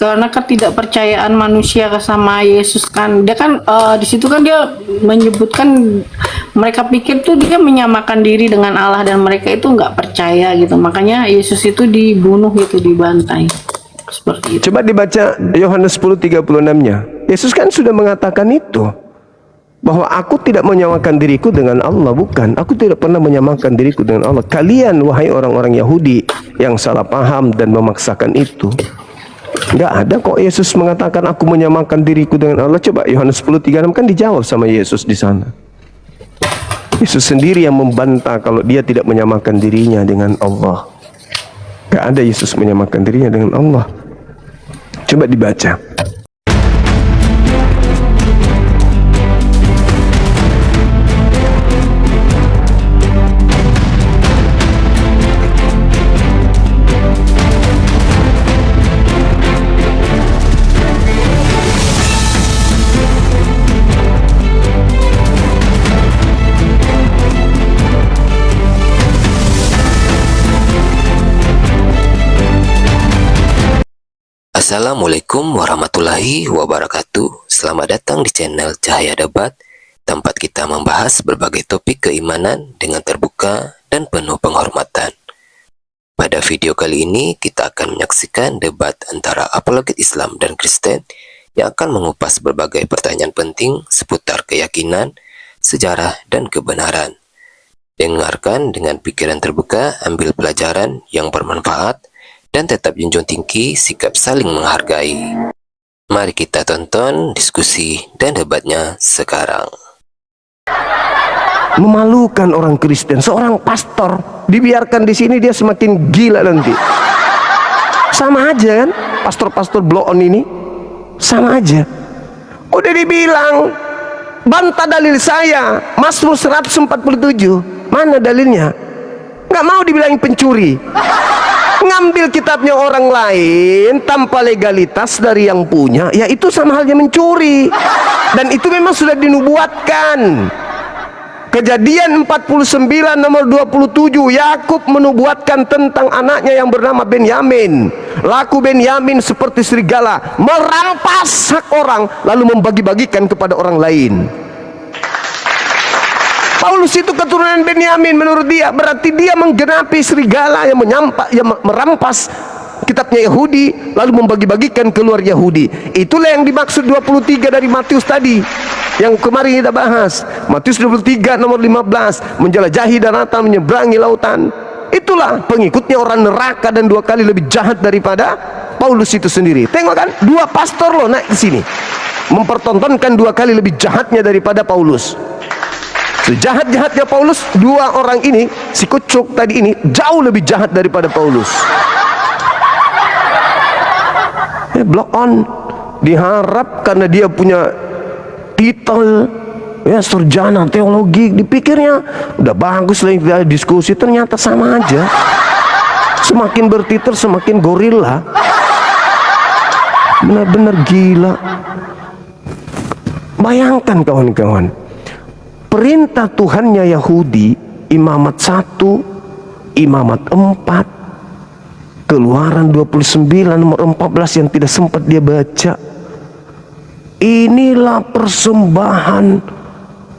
karena ketidakpercayaan manusia sama Yesus kan. Dia kan di situ kan dia menyebutkan mereka pikir tuh dia menyamakan diri dengan Allah dan mereka itu nggak percaya gitu. Makanya Yesus itu dibunuh gitu, dibantai. Seperti itu. Coba dibaca Yohanes 10:36-nya. Yesus kan sudah mengatakan itu. Bahwa aku tidak menyamakan diriku dengan Allah. Bukan, aku tidak pernah menyamakan diriku dengan Allah. Kalian wahai orang-orang Yahudi yang salah paham dan memaksakan itu. Nggak ada kok Yesus mengatakan aku menyamakan diriku dengan Allah. Coba Yohanes 10:36 kan dijawab sama Yesus di sana. Yesus sendiri yang membantah kalau dia tidak menyamakan dirinya dengan Allah. Nggak ada Yesus menyamakan dirinya dengan Allah. Coba dibaca. Assalamualaikum warahmatullahi wabarakatuh. Selamat datang di channel Cahaya Debat, tempat kita membahas berbagai topik keimanan dengan terbuka dan penuh penghormatan. Pada video kali ini kita akan menyaksikan debat antara apologet Islam dan Kristen yang akan mengupas berbagai pertanyaan penting seputar keyakinan, sejarah, dan kebenaran. Dengarkan dengan pikiran terbuka, ambil pelajaran yang bermanfaat, dan tetap junjung tinggi sikap saling menghargai. Mari kita tonton diskusi dan debatnya sekarang. Memalukan orang Kristen, seorang pastor dibiarkan di sini dia semakin gila nanti. Sama aja kan, pastor-pastor blow on ini sama aja. Udah dibilang bantah dalil saya, Mazmur 147. Mana dalilnya? Nggak mau dibilangin pencuri. Ngambil kitabnya orang lain tanpa legalitas dari yang punya, ya itu sama halnya mencuri. Dan itu memang sudah dinubuatkan. Kejadian 49 nomor 27, Yakub menubuatkan tentang anaknya yang bernama Benyamin. Laku Benyamin seperti serigala, merampas hak orang lalu membagi-bagikan kepada orang lain. Paulus itu keturunan Benyamin, menurut dia berarti dia menggenapi serigala yang merampas kitabnya Yahudi lalu membagi-bagikan keluar Yahudi. Itulah yang dimaksud 23 dari Matius tadi yang kemarin kita bahas. Matius 23 nomor 15, menjelajahi daratan, menyeberangi lautan. Itulah pengikutnya orang neraka dan 2 kali lebih jahat daripada Paulus itu sendiri. Tengok kan, 2 pastor loh naik ke sini mempertontonkan 2 kali lebih jahatnya daripada Paulus. Sejahat-jahatnya Paulus, 2 orang ini, si kucuk tadi ini jauh lebih jahat daripada Paulus. Block on, diharap karena dia punya titel ya sarjana teologi, dipikirnya udah bagus lah diskusi, ternyata sama aja. Semakin bertitel semakin gorila. Benar-benar gila. Bayangkan kawan-kawan, perintah Tuhannya Yahudi, imamat 1, imamat 4, Keluaran 29 nomor 14 yang tidak sempat dia baca. Inilah persembahan,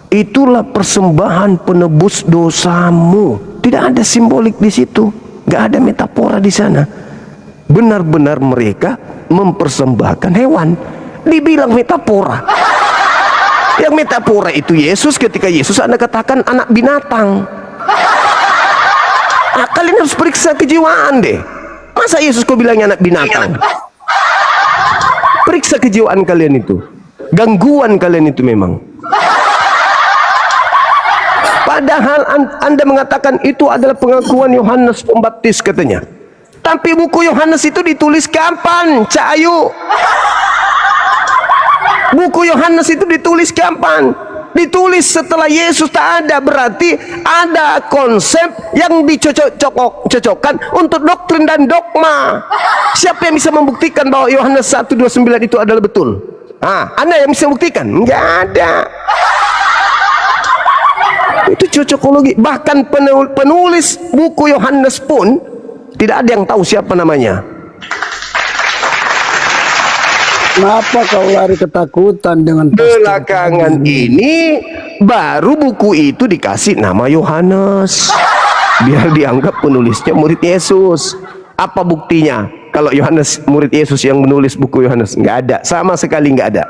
itulah persembahan penebus dosamu. Tidak ada simbolik di situ, nggak ada metafora di sana. Benar-benar mereka mempersembahkan hewan. Dibilang metafora. Yang metafora itu Yesus, ketika Yesus Anda katakan anak binatang. Kalian harus periksa kejiwaan deh. Masa Yesus kau bilangnya anak binatang? Periksa kejiwaan kalian itu. Gangguan kalian itu memang. Padahal Anda mengatakan itu adalah pengakuan Yohanes Pembaptis katanya. Tapi buku Yohanes itu ditulis kapan, Cak Ayu? Buku Yohanes itu ditulis kapan? Ditulis setelah Yesus tak ada. Berarti ada konsep yang dicocokkan untuk doktrin dan dogma. Siapa yang bisa membuktikan bahwa Yohanes 1:29 itu adalah betul? Anda yang bisa buktikan? Enggak ada. Itu cocokologi. Bahkan penulis buku Yohanes pun tidak ada yang tahu siapa namanya. Kenapa kau lari ketakutan dengan Belakangan ini baru buku itu dikasih nama Yohanes, biar dianggap penulisnya murid Yesus. Apa buktinya? Kalau Yohanes murid Yesus yang menulis buku Yohanes, nggak ada, sama sekali nggak ada.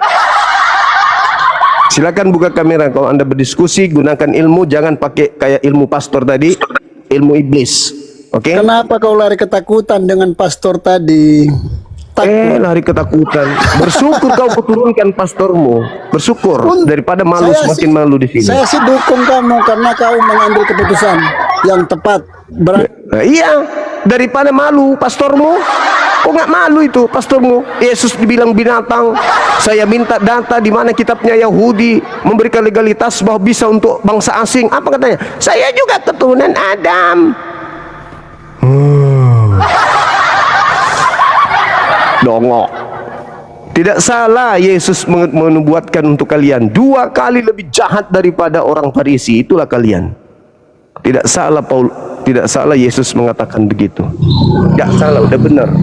Silakan buka kamera kalau Anda berdiskusi, gunakan ilmu, jangan pakai kayak ilmu pastor tadi, ilmu iblis. Oke? Kenapa kau lari ketakutan dengan pastor tadi? Lari ketakutan. Bersyukur kau turunkan pastormu. Bersyukur daripada malu, semakin malu di sini. Saya sih dukung kamu karena kau mengambil keputusan yang tepat. Nah, iya, daripada malu pastormu. Kok nggak malu itu pastormu? Yesus dibilang binatang. Saya minta data di mana kitabnya Yahudi memberikan legalitas bahwa bisa untuk bangsa asing. Apa katanya? Saya juga keturunan Adam. Dongok. Tidak salah Yesus menubuatkan untuk kalian 2 kali lebih jahat daripada orang Farisi. Itulah kalian. Tidak salah tidak salah Yesus mengatakan begitu. Tidak salah, udah benar.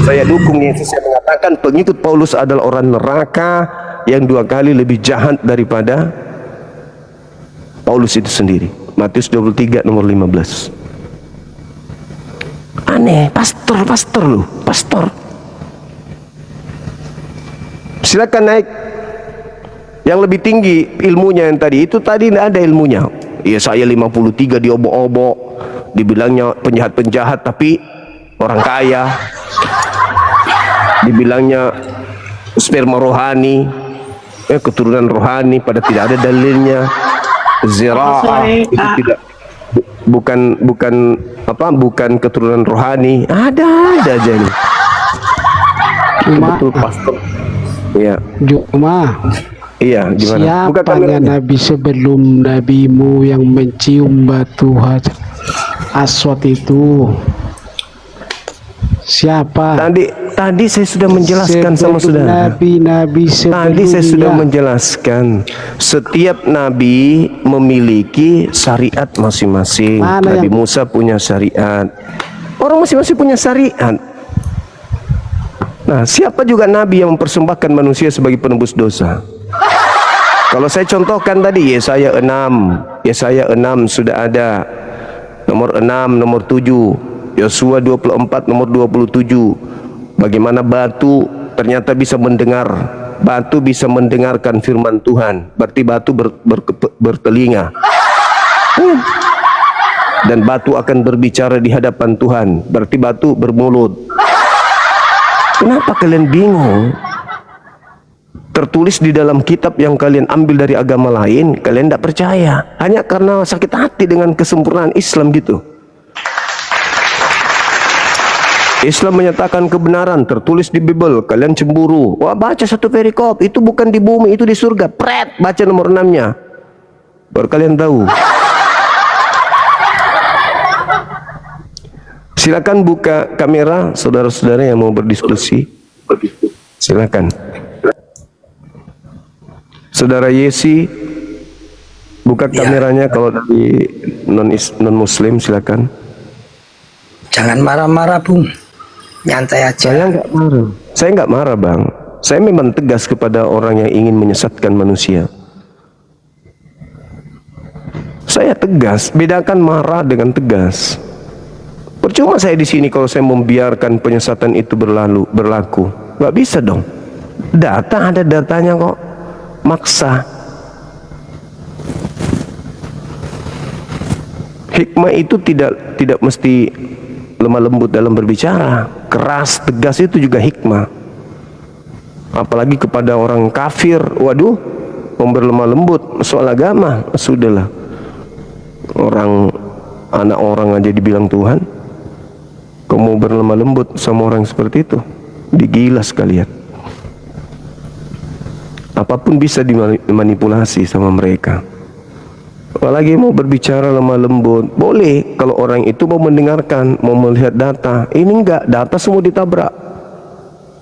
Saya dukung Yesus yang mengatakan pengikut Paulus adalah orang neraka yang 2 kali lebih jahat daripada Paulus itu sendiri. Matius 23 nomor 15. Aneh, pastor lu, pastor. Silakan naik yang lebih tinggi ilmunya yang tadi. Itu tadi tidak ada ilmunya. Ya saya 53 diobok-obok, dibilangnya penjahat-penjahat tapi orang kaya. Dibilangnya sperma rohani, keturunan rohani, pada tidak ada dalilnya. Zira'ah itu tidak, bukan keturunan rohani. Ada aja nih. Betul pastor. Iya. Cuma iya, gimana? siapa nabi sebelum nabimu yang mencium batu aswad itu? Siapa? Tadi saya sudah menjelaskan sama saudara. Nabi sebelumnya. Tadi saya sudah menjelaskan. Setiap nabi memiliki syariat masing-masing. Nabi Musa punya syariat. Orang masing-masing punya syariat. Nah, siapa juga nabi yang mempersembahkan manusia sebagai penebus dosa? Kalau saya contohkan tadi Yesaya 6 sudah ada. Nomor 6, nomor 7. Yosua 24 nomor 27. Bagaimana batu ternyata bisa mendengar. Batu bisa mendengarkan firman Tuhan. Berarti batu bertelinga. Dan batu akan berbicara di hadapan Tuhan. Berarti batu bermulut. Kenapa kalian bingung? Tertulis di dalam kitab yang kalian ambil dari agama lain, kalian tidak percaya. Hanya karena sakit hati dengan kesempurnaan Islam gitu. Islam menyatakan kebenaran, tertulis di Bible, kalian cemburu. Wah, baca satu perikop, itu bukan di bumi, itu di surga. Pret, baca nomor 6-nya. Baru kalian tahu. Silakan buka kamera, saudara-saudara yang mau berdiskusi. Silakan. Saudara Yesi, buka kameranya kalau dari non Muslim, silakan. Jangan marah-marah, Bung. Nyantai aja. Saya nggak marah. Saya nggak marah, Bang. Saya memang tegas kepada orang yang ingin menyesatkan manusia. Saya tegas. Bedakan marah dengan tegas. Percuma saya di sini kalau saya membiarkan penyesatan itu berlaku. Nggak bisa dong. Data ada datanya kok. Maksa. Hikmah itu tidak mesti lemah lembut dalam berbicara. Keras, tegas itu juga hikmah. Apalagi kepada orang kafir. Waduh, berlemah lembut soal agama. Sudahlah. Anak orang aja dibilang Tuhan. Kamu berlemah lembut sama orang seperti itu, digila sekalian. Apapun bisa dimanipulasi sama mereka. Apalagi mau berbicara lemah lembut, boleh kalau orang itu mau mendengarkan, mau melihat data. Ini enggak, data semua ditabrak.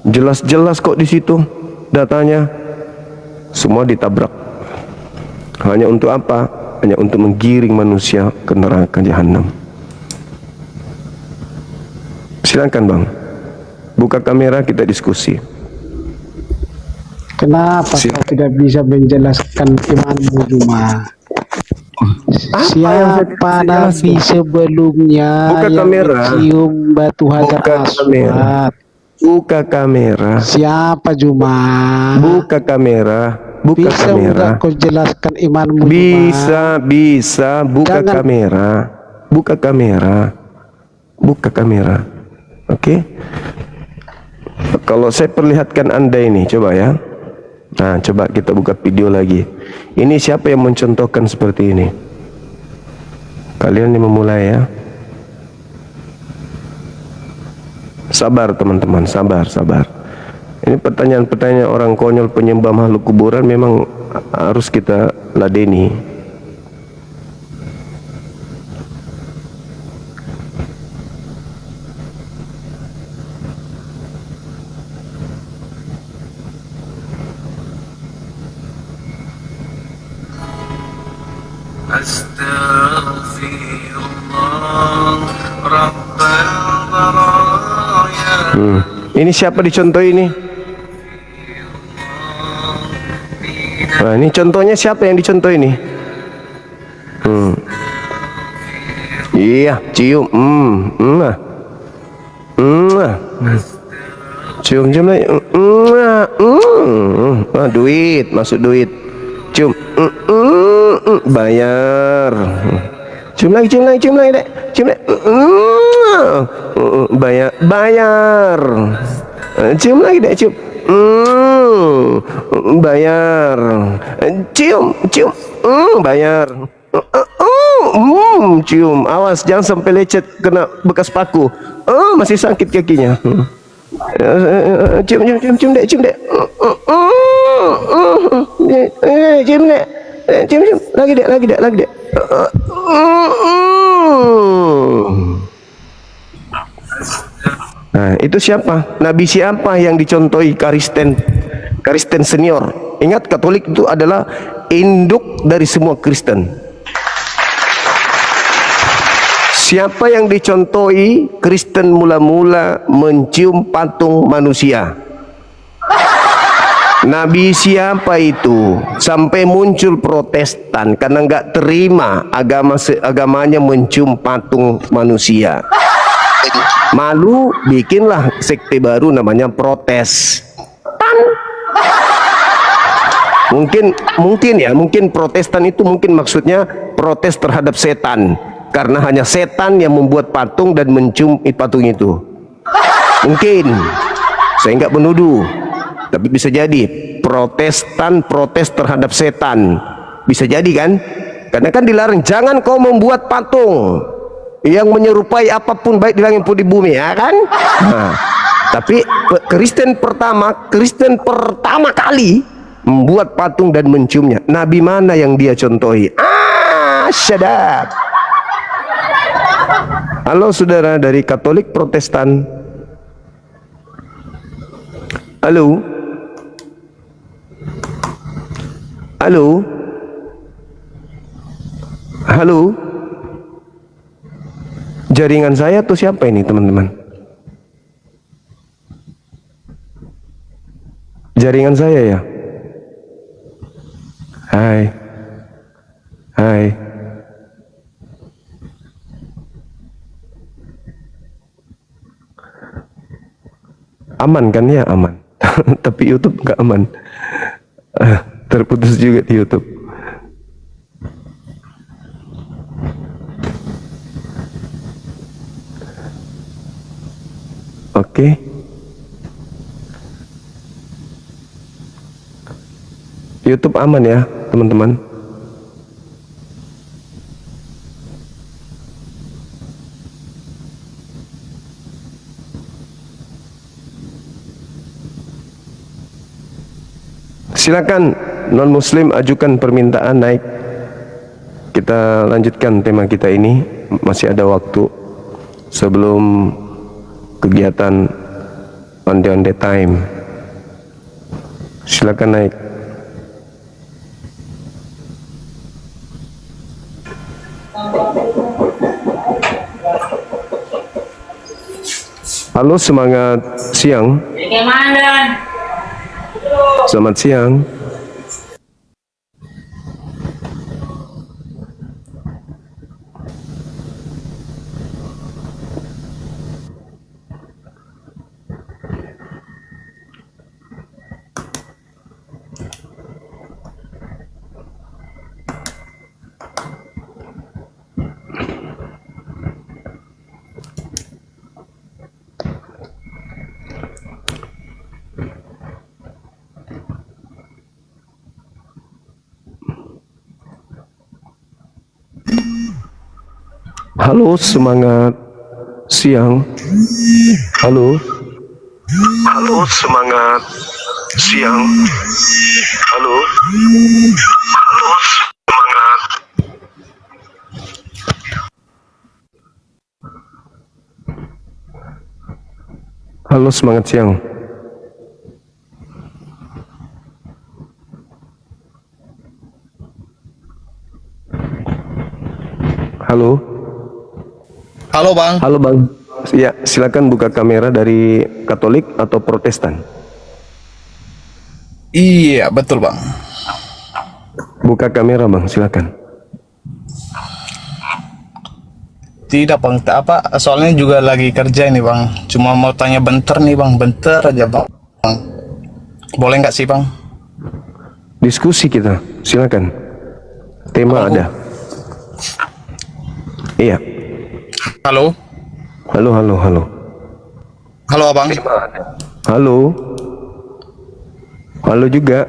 Jelas-jelas kok di situ datanya, semua ditabrak. Hanya untuk apa? Hanya untuk menggiring manusia ke neraka jahanam. Silakan Bang, buka kamera, kita diskusi. Kenapa kau tidak bisa menjelaskan imanmu Juma? Siapa nabi sebelumnya Buka yang kamera. mencium batu hajar Buka kamera. aswad? Buka kamera. Siapa Juma? Buka kamera. Buka Bisa kamera. enggak kau jelaskan imanmu Juma? Bisa. Buka Jangan. kamera. Buka kamera. Buka kamera. Oke. Kalau saya perlihatkan Anda ini, coba ya. Nah, coba kita buka video lagi. Ini siapa yang mencontohkan seperti ini? Kalian yang memulai ya. Sabar teman-teman, sabar. Ini pertanyaan-pertanyaan orang konyol penyembah makhluk kuburan memang harus kita ladeni. Ini siapa dicontoh ini? Nah, ini contohnya siapa yang dicontoh ini? Iya, cium. Cium lagi. Duit, masuk duit. Cium. Bayar. Cium lagi, Dek. Cium lagi. Bayar. Cium lagi, Dek, cium. Bayar. Cium. Bayar. Cium. Awas jangan sampai lecet kena bekas paku. Masih sakit kakinya. Cium, Dek. Cium, Dek. Cium. Lagi, Dek. Nah, itu siapa? Nabi siapa yang dicontohi? Kristen senior. Ingat, Katolik itu adalah induk dari semua Kristen. Siapa yang dicontohi? Kristen mula-mula mencium patung manusia. Nabi siapa itu? Sampai muncul Protestan karena nggak terima agamanya mencium patung manusia. Malu, bikinlah sekte baru namanya Protestan. Mungkin Protestan itu mungkin maksudnya protes terhadap setan, karena hanya setan yang membuat patung dan mencium patung itu. Mungkin, saya nggak menuduh, tapi bisa jadi Protestan protes terhadap setan, bisa jadi kan? Karena kan dilarang, jangan kau membuat patung yang menyerupai apapun baik di langit maupun di bumi, ya kan? Nah, tapi Kristen pertama kali membuat patung dan menciumnya. Nabi mana yang dia contohi? Syadab. Halo saudara dari Katolik Protestan. Halo. Jaringan saya tuh siapa ini teman-teman? Jaringan saya ya? Hai. Aman kan ya? Aman. Tapi YouTube nggak aman. Terputus juga di YouTube. Oke. YouTube aman ya, teman-teman. Silakan non-muslim ajukan permintaan naik. Kita lanjutkan tema kita ini, masih ada waktu sebelum kegiatan on the time. Silakan naik. Halo, semangat siang. Selamat siang. Halo, semangat siang. Halo. Halo, semangat siang. Halo. Halo, semangat. Halo, semangat siang. Halo. Halo Bang. Halo Bang. Ya, silakan buka kamera dari Katolik atau Protestan. Iya betul Bang. Buka kamera Bang, silakan. Tidak Bang, apa? Soalnya juga lagi kerja ini Bang. Cuma mau tanya bentar nih Bang, bentar aja Bang. Boleh nggak sih Bang? Diskusi kita, silakan. Tema Halo. ada. Iya. Halo. Halo, halo, halo. Halo Abang. Halo. Halo juga.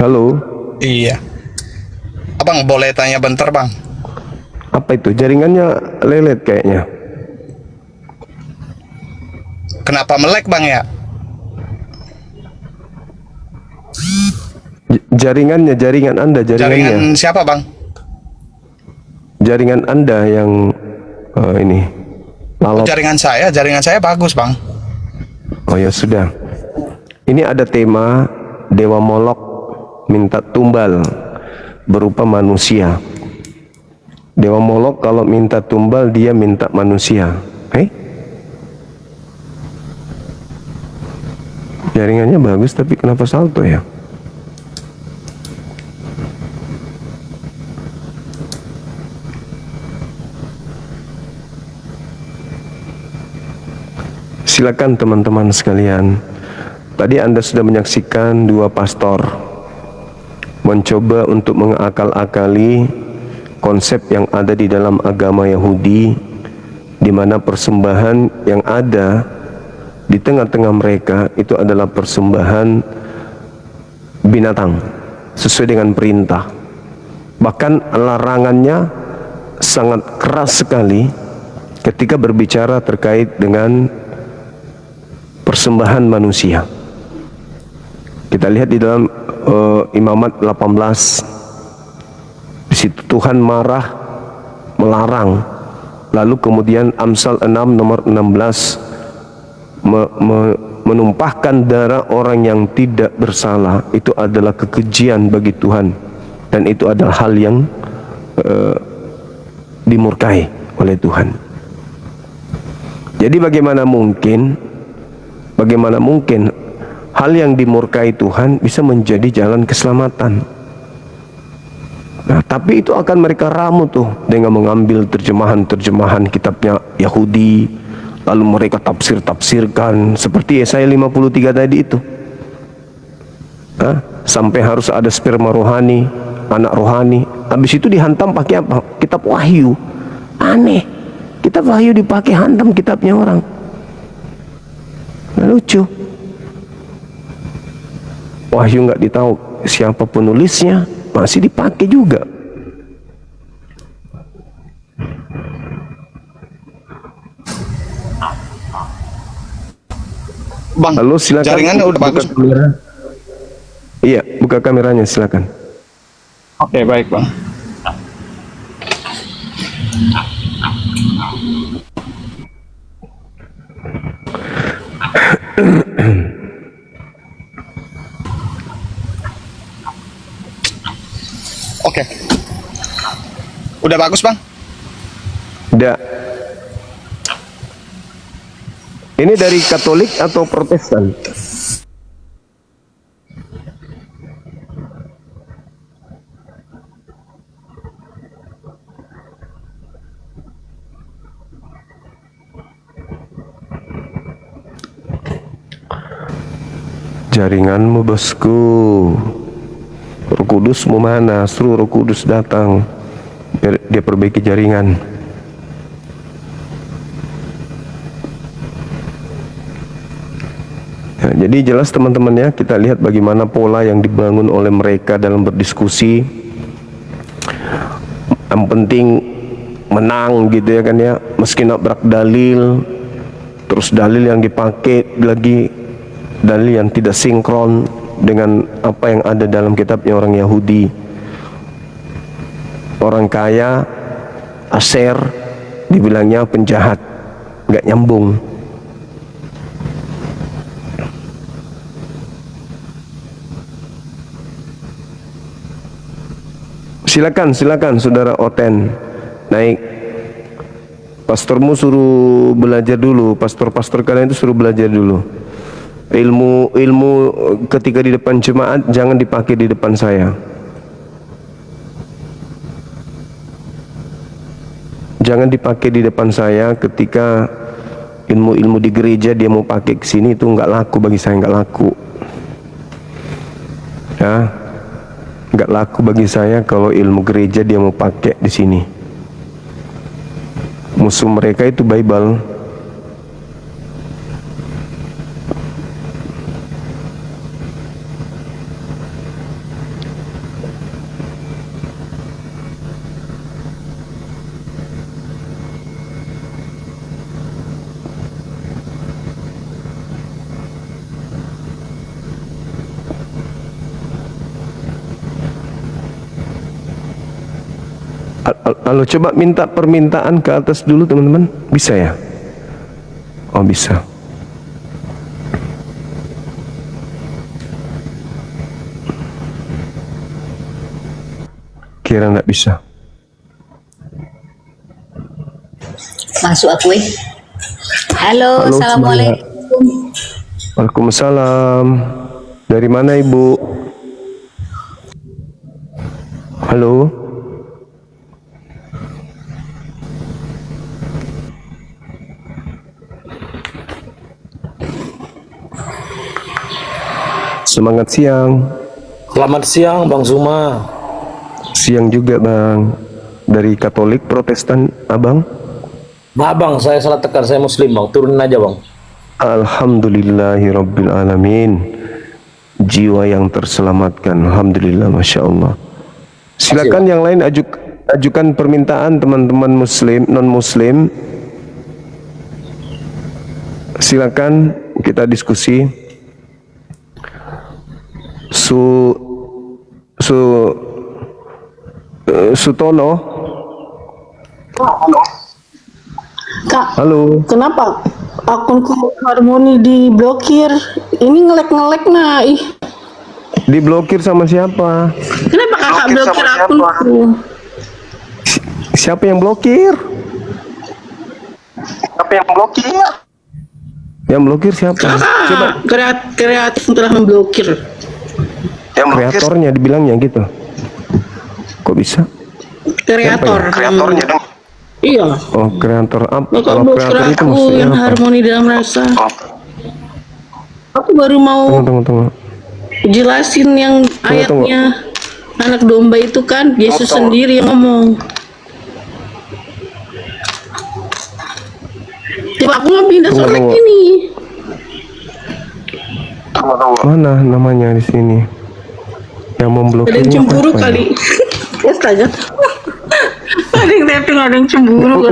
Halo. Iya. Abang boleh tanya bentar Bang? Apa itu? Jaringannya lelet kayaknya. Kenapa melek Bang ya? Jaringannya, jaringan Anda, jaringannya. Jaringan siapa Bang? Jaringan Anda yang ini. Oh, Lalop. jaringan saya bagus Bang. Oh ya sudah. Ini ada tema Dewa Molok minta tumbal berupa manusia. Dewa Molok kalau minta tumbal dia minta manusia. Jaringannya bagus tapi kenapa salto ya? Silakan teman-teman sekalian. Tadi Anda sudah menyaksikan dua pastor mencoba untuk mengakal-akali konsep yang ada di dalam agama Yahudi, di mana persembahan yang ada di tengah-tengah mereka itu adalah persembahan binatang sesuai dengan perintah. Bahkan larangannya sangat keras sekali ketika berbicara terkait dengan persembahan manusia. Kita lihat di dalam Imamat 18, di situ Tuhan marah, melarang. Lalu kemudian Amsal 6 nomor 16 menumpahkan darah orang yang tidak bersalah itu adalah kekejian bagi Tuhan, dan itu adalah hal yang dimurkai oleh Tuhan. Jadi bagaimana mungkin hal yang dimurkai Tuhan bisa menjadi jalan keselamatan? Nah, tapi itu akan mereka ramu tuh dengan mengambil terjemahan kitabnya Yahudi, lalu mereka tafsirkan seperti Yesaya 53 tadi itu. Sampai harus ada sperma rohani, anak rohani. Habis itu dihantam pakai apa? Kitab Wahyu. Aneh. Kitab Wahyu dipakai hantam kitabnya orang. Lucu. Wahyu nggak ditahu siapa penulisnya, masih dipakai juga. Bang, Halo, silakan. jaringannya udah bagus. Kamera. Iya, buka kameranya silakan. Oke, baik Bang. Oke. Udah bagus Bang? Udah. Ini dari Katolik atau Protestan? Jaringanmu bosku. Roh Kudus mau mana? Suruh Roh Kudus datang biar dia perbaiki jaringan. Ya, jadi jelas teman-teman ya, kita lihat bagaimana pola yang dibangun oleh mereka dalam berdiskusi. Yang penting menang gitu ya kan ya, meski nabrak dalil, terus dalil yang dipakai lagi dalil yang tidak sinkron dengan apa yang ada dalam kitabnya orang Yahudi. Orang kaya, Aser, dibilangnya penjahat, nggak nyambung. Silakan saudara Oten naik. Pastormu suruh belajar dulu, pastor-pastor kalian itu suruh belajar dulu. Ilmu ketika di depan jemaat jangan dipakai di depan saya. Jangan dipakai di depan saya ketika ilmu di gereja dia mau pakai ke sini, itu nggak laku bagi saya, nggak laku. Ya, nggak laku bagi saya kalau ilmu gereja dia mau pakai di sini. Musuh mereka itu Bible. Halo, coba minta permintaan ke atas dulu teman-teman. Bisa ya? Oh bisa. Kira nggak bisa. Masuk aku Halo, Halo, assalamualaikum. Waalaikumsalam. Dari mana Ibu? Halo. Semangat siang. Selamat siang Bang Zuma. Siang juga Bang. Dari Katolik Protestan Abang? Nah Bang, saya salah tekan, saya Muslim Bang, turunin aja Bang. Alhamdulillahirrabbilalamin. Jiwa yang terselamatkan, Alhamdulillah, Masya Allah. Silakan yang lain ajukan permintaan teman-teman Muslim, non-Muslim. Silakan kita diskusi. Sutono. Kak, halo. Kenapa akunku Harmoni diblokir? Ini ngelek-ngelek nah. Ih. Diblokir sama siapa? Kenapa kakak blokir akunku? Siapa yang blokir? Yang blokir siapa? Coba. Kreatif telah memblokir. Kreatornya dibilangnya gitu. Kok bisa? Kreatornya dong. Iya. Oh, kreator apa? Kakak Kalau blokir kreator itu aku maksudnya yang apa? Harmoni dalam rasa. Aku baru mau Tunggu. jelasin yang ayatnya anak domba itu kan Yesus sendiri yang ngomong. Coba aku mau pindah soalnya ini. Mana namanya di sini? Yang memblokir. Ada yang cemburu kali. Astaga. Ada yang tapping, ada yang cemburu.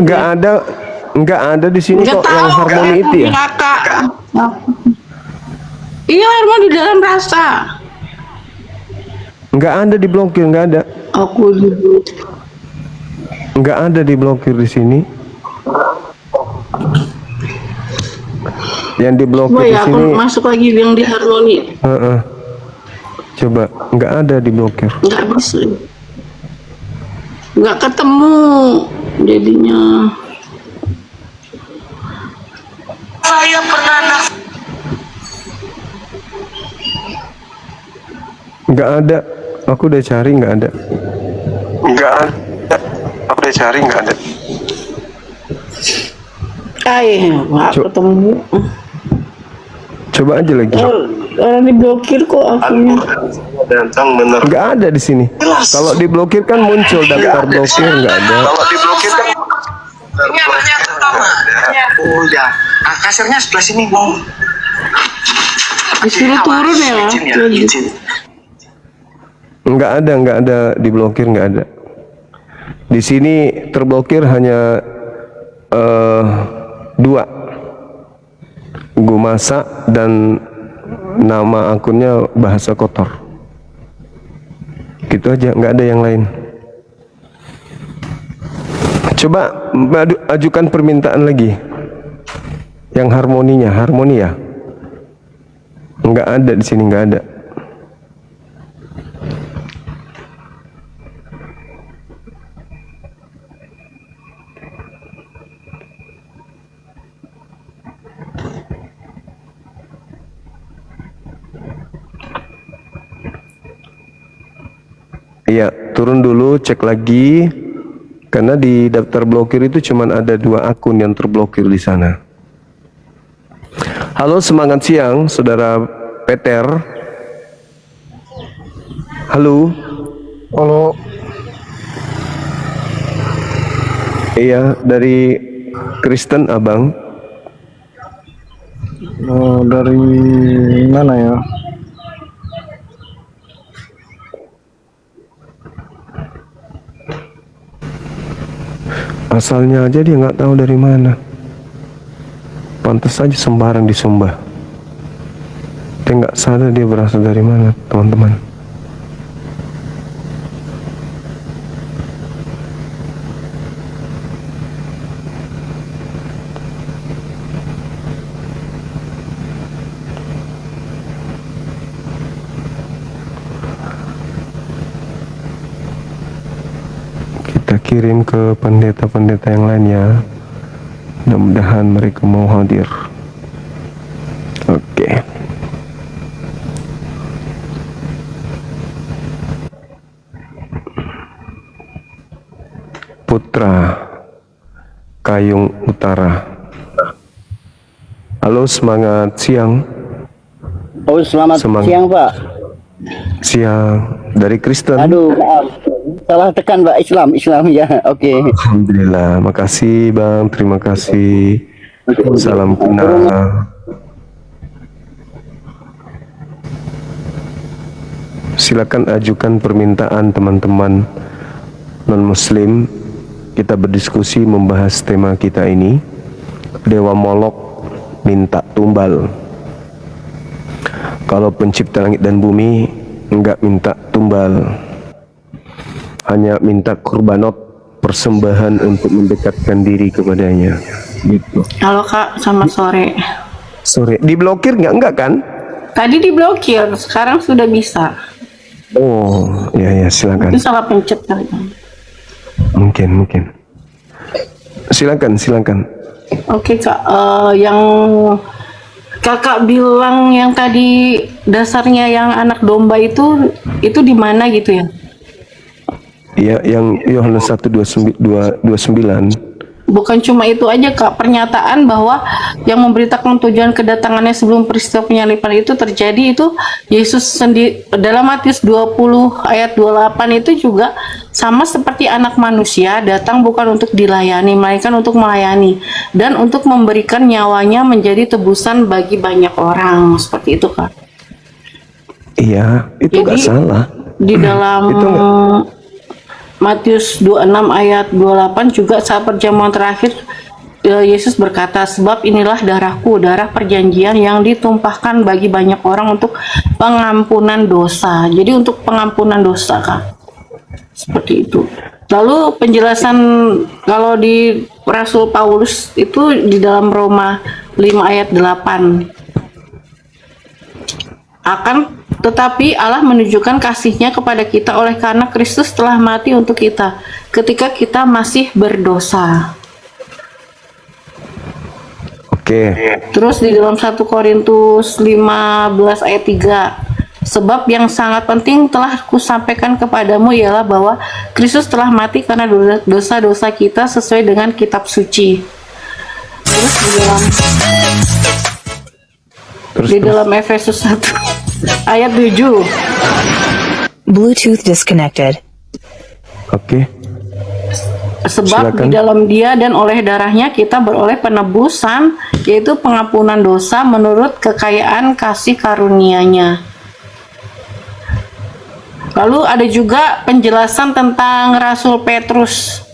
Enggak ada di sini kok yang Harmoni itu ya. Kakak. Iya, Harmoni dalam rasa. Enggak ada diblokir, enggak ada. Aku diblokir. Enggak ada diblokir di sini. Yang diblokir di Aku sini. masuk lagi yang di Harmoni. Coba, enggak ada diblokir. Enggak bisa. Enggak ketemu jadinya. Nggak ada. Aku udah cari nggak ada. Nggak ada. Aku udah cari nggak ada. Nggak ketemu. Coba aja lagi. Orang diblokir kok akunnya. Nggak ada di sini. Kalau diblokir kan muncul daftar blokir, nggak ada. Kalau diblokir kan oh ya, kasurnya sebelah sini mau. Disuruh turun ya, Mas. Nggak ada diblokir, nggak ada. Di sini terblokir hanya 2. Gumasa dan nama akunnya bahasa kotor. Gitu aja, nggak ada yang lain. Coba ajukan permintaan lagi. Yang harmoni ya. Nggak ada di sini, nggak ada. Iya, turun dulu, cek lagi. Karena di daftar blokir itu cuman ada 2 akun yang terblokir di sana. Halo, semangat siang, Saudara Peter. Halo. Kalau Iya, dari Kristen, Abang. dari mana ya? Asalnya aja dia nggak tahu dari mana. Pantas aja sembarang disembah. Dia nggak sadar dia berasal dari mana, teman-teman. Kita kirim ke pendeta-pendeta yang lain ya. Mudah-mudahan mereka mau hadir. Oke. Putra Kayung Utara. Halo, semangat siang. Oh, selamat siang, Pak. Siang dari Kristen. Aduh, maaf. Salah tekan, Pak. Islam ya. Oke. Alhamdulillah, makasih Bang, terima kasih. Salam kenal. Silakan ajukan permintaan teman-teman non-muslim. Kita berdiskusi membahas tema kita ini. Dewa Molok minta tumbal. Kalau pencipta langit dan bumi enggak minta tumbal, hanya minta kurbanot, persembahan untuk mendekatkan diri kepadanya. Gitu. Halo Kak, selamat sore. Sore. Diblokir enggak kan? Tadi diblokir, sekarang sudah bisa. Oh, ya silakan. Itu salah pencet kali. Mungkin. Silakan. Oke Kak, yang Kakak bilang yang tadi dasarnya yang anak domba itu di mana gitu ya? Iya, yang Yohanes 1:29. Bukan cuma itu aja Kak, pernyataan bahwa yang memberitakan tujuan kedatangannya sebelum peristiwa penyaliban itu terjadi itu Yesus sendiri dalam Matius 20 ayat 28 itu juga sama seperti anak manusia datang bukan untuk dilayani melainkan untuk melayani dan untuk memberikan nyawanya menjadi tebusan bagi banyak orang, seperti itu Kak. Iya, itu nggak salah. Di dalam Itu Matius 26 ayat 28 juga saat perjamuan terakhir Yesus berkata, sebab inilah darahku, darah perjanjian yang ditumpahkan bagi banyak orang untuk pengampunan dosa. Jadi untuk pengampunan dosa Kak. Seperti itu. Lalu penjelasan kalau di Rasul Paulus itu di dalam Roma 5 ayat 8. Tetapi Allah menunjukkan kasih-Nya kepada kita oleh karena Kristus telah mati untuk kita ketika kita masih berdosa. Oke. Terus di dalam 1 Korintus 15 ayat 3, sebab yang sangat penting telah kusampaikan kepadamu ialah bahwa Kristus telah mati karena dosa-dosa kita sesuai dengan kitab suci. Terus di dalam Efesus 1 ayat 7, Bluetooth disconnected. Oke. sebab Silakan. di dalam Dia dan oleh darahnya kita beroleh penebusan, yaitu pengampunan dosa menurut kekayaan kasih karunia-Nya. Lalu ada juga penjelasan tentang Rasul Petrus.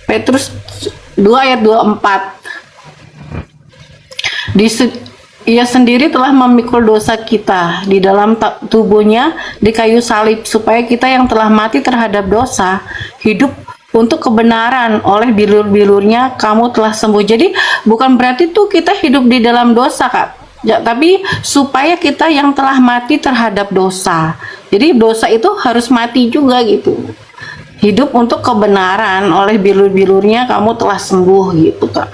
Petrus 2 ayat 24. Ia sendiri telah memikul dosa kita di dalam tubuhnya di kayu salib, supaya kita yang telah mati terhadap dosa hidup untuk kebenaran. Oleh bilur-bilurnya kamu telah sembuh. Jadi bukan berarti tuh kita hidup di dalam dosa, Kak. Ya, tapi supaya kita yang telah mati terhadap dosa. Jadi dosa itu harus mati juga gitu. Hidup untuk kebenaran, oleh bilur-bilurnya kamu telah sembuh gitu, Kak.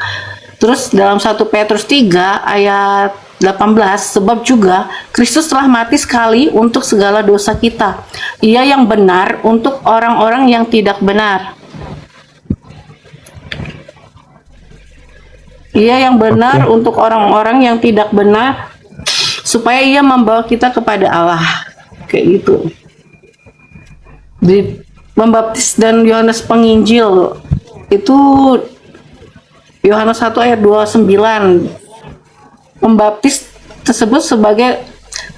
Terus dalam 1 Petrus 3 ayat 18, sebab juga Kristus telah mati sekali untuk segala dosa kita. Ia yang benar untuk orang-orang yang tidak benar. Ia yang benar untuk orang-orang yang tidak benar, supaya ia membawa kita kepada Allah. Kayak gitu. Di Pembaptis dan Yohanes Penginjil itu Yohanes 1 ayat 29. Pembaptis tersebut sebagai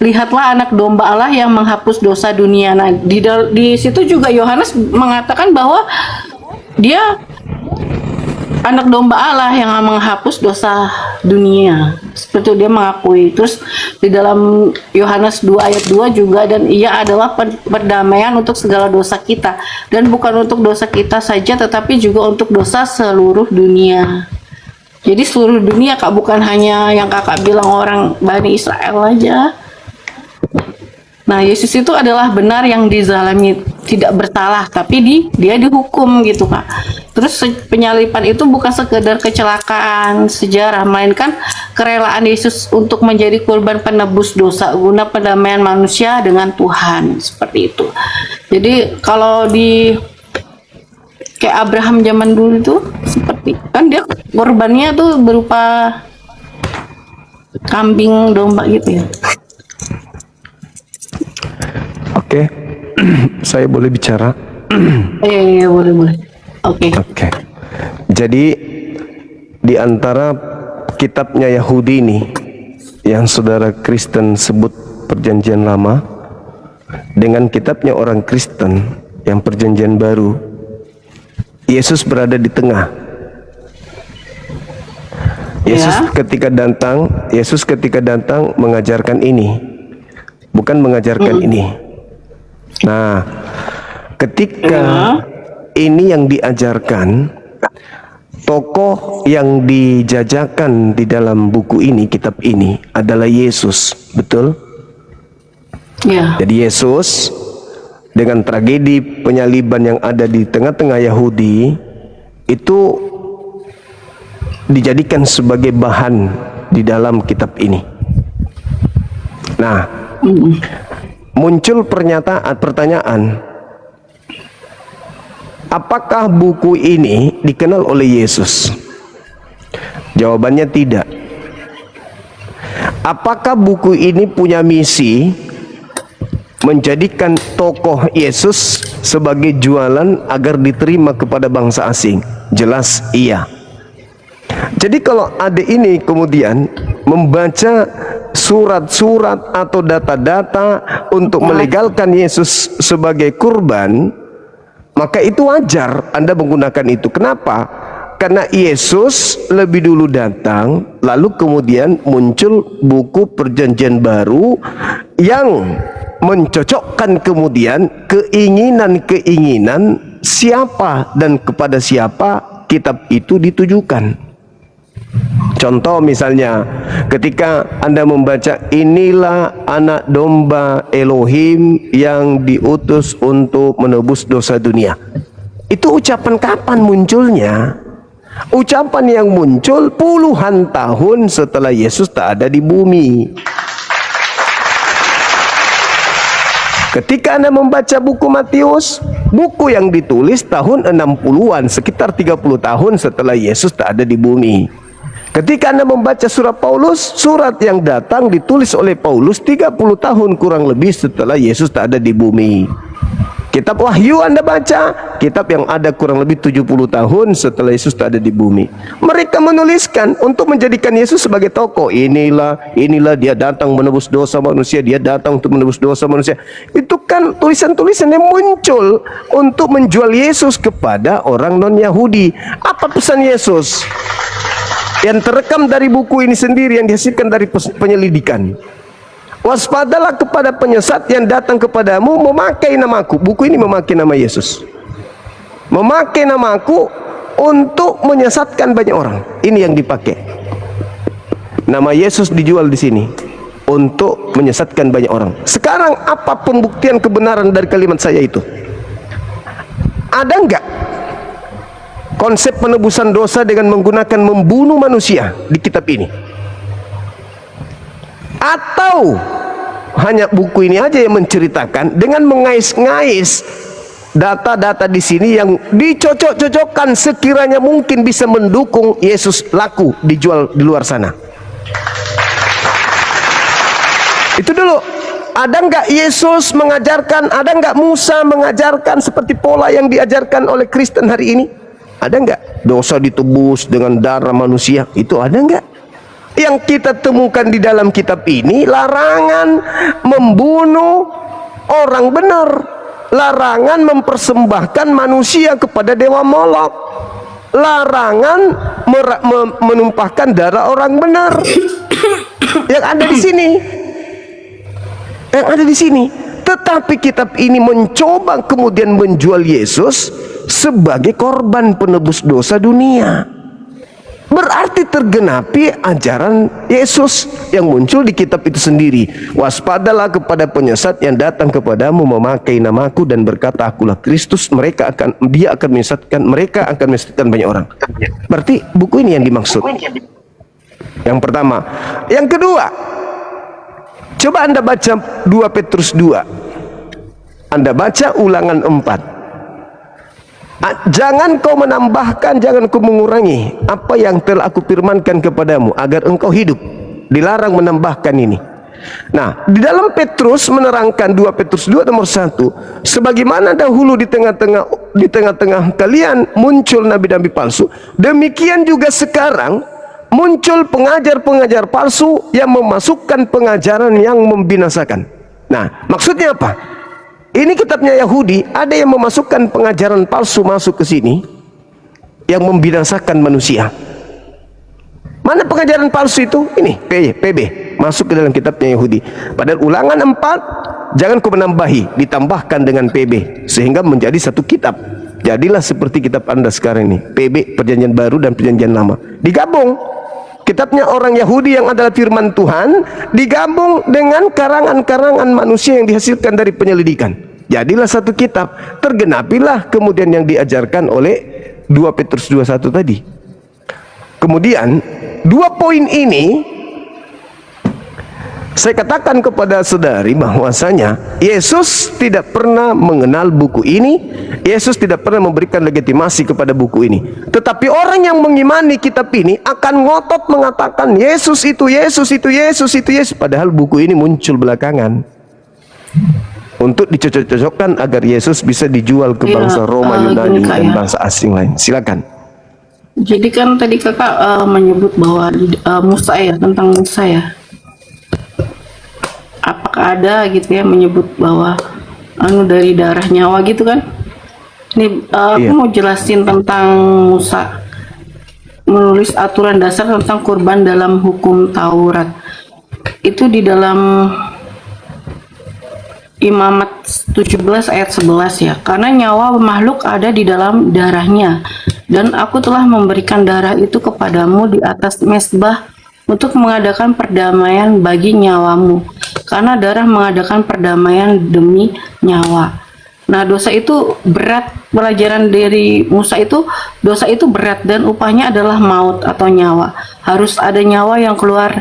lihatlah anak domba Allah yang menghapus dosa dunia. Nah, di situ juga Yohanes mengatakan bahwa dia anak domba Allah yang menghapus dosa dunia. Seperti itu dia mengakui. Terus di dalam Yohanes 2 ayat 2 juga, dan ia adalah perdamaian untuk segala dosa kita, dan bukan untuk dosa kita saja tetapi juga untuk dosa seluruh dunia. Jadi seluruh dunia, Kak, bukan hanya yang Kakak bilang orang Bani Israel aja. Nah, Yesus itu adalah benar yang dizalimi, tidak bersalah, tapi dia dihukum gitu, Kak. Terus penyaliban itu bukan sekedar kecelakaan sejarah, melainkan kerelaan Yesus untuk menjadi korban penebus dosa guna pendamaian manusia dengan Tuhan, seperti itu. Jadi kalau kayak Abraham zaman dulu itu seperti kan dia korbannya tuh berupa kambing domba gitu ya. Oke. Saya boleh bicara? Iya, boleh. Oke. Jadi di antara kitabnya Yahudi ini yang saudara Kristen sebut Perjanjian Lama dengan kitabnya orang Kristen yang Perjanjian Baru, Yesus berada di tengah. Yesus ketika datang mengajarkan ini, bukan mengajarkan ini. Nah, ketika ini yang diajarkan, tokoh yang dijajakan di dalam buku ini, kitab ini adalah Yesus, betul? Ya. Jadi Yesus dengan tragedi penyaliban yang ada di tengah-tengah Yahudi itu dijadikan sebagai bahan di dalam kitab ini. Nah, muncul pertanyaan, apakah buku ini dikenal oleh Yesus? Jawabannya tidak. Apakah buku ini punya misi menjadikan tokoh Yesus sebagai jualan agar diterima kepada bangsa asing? Jelas iya. Jadi kalau adik ini kemudian membaca surat-surat atau data-data untuk melegalkan Yesus sebagai kurban, maka itu wajar Anda menggunakan itu. Kenapa? Karena Yesus lebih dulu datang, lalu kemudian muncul buku Perjanjian Baru yang mencocokkan kemudian keinginan-keinginan siapa dan kepada siapa kitab itu ditujukan. Contoh misalnya, ketika Anda membaca inilah anak domba Elohim yang diutus untuk menebus dosa dunia. Itu ucapan kapan munculnya? Ucapan yang muncul puluhan tahun setelah Yesus tak ada di bumi. Ketika Anda membaca buku Matius, buku yang ditulis tahun 60-an, sekitar 30 tahun setelah Yesus tak ada di bumi. Ketika Anda membaca surat Paulus, surat yang datang ditulis oleh Paulus 30 tahun kurang lebih setelah Yesus tak ada di bumi. Kitab Wahyu Anda baca, kitab yang ada kurang lebih 70 tahun setelah Yesus tak ada di bumi. Mereka menuliskan untuk menjadikan Yesus sebagai tokoh. Inilah dia datang menebus dosa manusia, dia datang untuk menebus dosa manusia. Itu kan tulisan-tulisan yang muncul untuk menjual Yesus kepada orang non-Yahudi. Apa pesan Yesus? Yang terekam dari buku ini sendiri, yang dihasilkan dari penyelidikan. Waspadalah kepada penyesat yang datang kepadamu memakai namaku. Buku ini memakai nama Yesus. Memakai namaku untuk menyesatkan banyak orang. Ini yang dipakai. Nama Yesus dijual di sini untuk menyesatkan banyak orang. Sekarang apa pembuktian kebenaran dari kalimat saya itu? Ada enggak konsep penebusan dosa dengan menggunakan membunuh manusia di kitab ini? Atau hanya buku ini aja yang menceritakan dengan mengais-ngais data-data di sini yang dicocok-cocokkan sekiranya mungkin bisa mendukung Yesus laku dijual di luar sana. Itu dulu. Ada nggak Yesus mengajarkan, ada nggak Musa mengajarkan seperti pola yang diajarkan oleh Kristen hari ini? Ada nggak dosa ditebus dengan darah manusia? Itu ada nggak? Yang kita temukan di dalam kitab ini larangan membunuh orang benar, larangan mempersembahkan manusia kepada dewa Molok, larangan menumpahkan darah orang benar. Yang ada di sini, yang ada di sini. Tetapi kitab ini mencoba kemudian menjual Yesus sebagai korban penebus dosa dunia. Berarti tergenapi ajaran Yesus yang muncul di kitab itu sendiri. Waspadalah kepada penyesat yang datang kepadamu memakai namaku dan berkata akulah Kristus. Dia akan menyesatkan banyak orang. Berarti buku ini yang dimaksud. Yang pertama. Yang kedua, coba Anda baca 2 Petrus 2. Anda baca Ulangan 4. Jangan kau menambahkan, jangan kau mengurangi apa yang telah aku firmankan kepadamu agar engkau hidup. Dilarang menambahkan ini. Nah, di dalam Petrus menerangkan 2 Petrus 2 nomor 1, sebagaimana dahulu di tengah-tengah kalian muncul nabi-nabi palsu, demikian juga sekarang muncul pengajar-pengajar palsu yang memasukkan pengajaran yang membinasakan. Nah, maksudnya apa? Ini kitabnya Yahudi, ada yang memasukkan pengajaran palsu masuk ke sini yang membinasakan manusia. Mana pengajaran palsu itu? Ini PB masuk ke dalam kitabnya Yahudi. Padahal Ulangan 4 jangan kau menambahi, ditambahkan dengan PB sehingga menjadi satu kitab. Jadilah seperti kitab Anda sekarang ini, PB Perjanjian Baru dan Perjanjian Lama digabung. Kitabnya orang Yahudi yang adalah firman Tuhan digabung dengan karangan-karangan manusia yang dihasilkan dari penyelidikan. Jadilah satu kitab. Tergenapilah kemudian yang diajarkan oleh 2 Petrus 2:1 tadi. Kemudian 2 poin ini saya katakan kepada saudari bahwasanya Yesus tidak pernah mengenal buku ini. Yesus tidak pernah memberikan legitimasi kepada buku ini. Tetapi orang yang mengimani kitab ini akan ngotot mengatakan Yesus itu Yesus itu Yesus itu Yesus. Padahal buku ini muncul belakangan untuk dicocok-cocokkan agar Yesus bisa dijual ke bangsa Roma, Yunani dan bangsa asing lain. Silakan. Jadi kan tadi kakak menyebut bahwa Musa ya, tentang Musa ya. Apakah ada gitu ya menyebut bahwa dari darah nyawa gitu kan? Ini aku mau jelasin tentang Musa menulis aturan dasar tentang kurban dalam hukum Taurat. Itu di dalam Imamat 17 ayat 11 ya. Karena nyawa makhluk ada di dalam darahnya, dan aku telah memberikan darah itu kepadamu di atas mezbah untuk mengadakan perdamaian bagi nyawamu, karena darah mengadakan perdamaian demi nyawa. Nah, dosa itu berat. Pelajaran dari Musa itu, dosa itu berat dan upahnya adalah maut atau nyawa. Harus ada nyawa yang keluar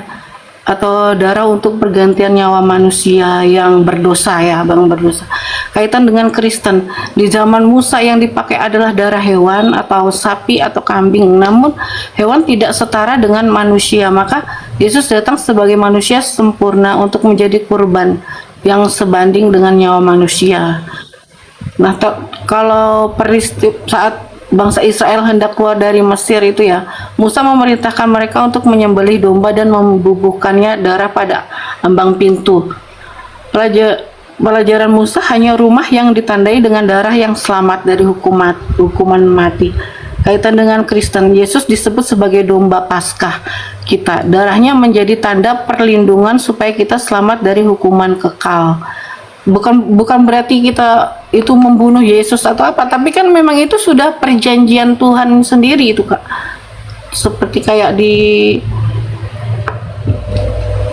atau darah untuk pergantian nyawa manusia yang berdosa ya, Bang, berdosa. Kaitan dengan Kristen, di zaman Musa yang dipakai adalah darah hewan atau sapi atau kambing. Namun hewan tidak setara dengan manusia, maka Yesus datang sebagai manusia sempurna untuk menjadi kurban yang sebanding dengan nyawa manusia. Nah, kalau peristiwa saat bangsa Israel hendak keluar dari Mesir itu ya, Musa memerintahkan mereka untuk menyembelih domba dan membubuhkannya darah pada ambang pintu. Pelajaran Musa hanya rumah yang ditandai dengan darah yang selamat dari hukuman mati. Kaitan dengan Kristen, Yesus disebut sebagai domba Paskah kita. Darahnya menjadi tanda perlindungan supaya kita selamat dari hukuman kekal. Bukan berarti kita itu membunuh Yesus atau apa, tapi kan memang itu sudah perjanjian Tuhan sendiri itu, Kak. Seperti kayak di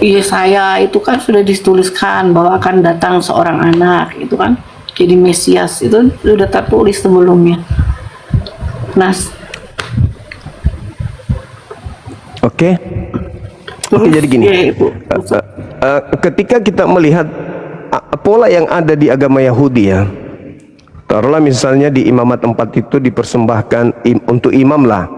Yesaya itu kan sudah dituliskan bahwa akan datang seorang anak itu kan, jadi Mesias, itu sudah tertulis sebelumnya. Nah, Oke, jadi gini. ya, itu. Ketika kita melihat pola yang ada di agama Yahudi ya, taruhlah misalnya di imamat 4 itu dipersembahkan untuk imam lah.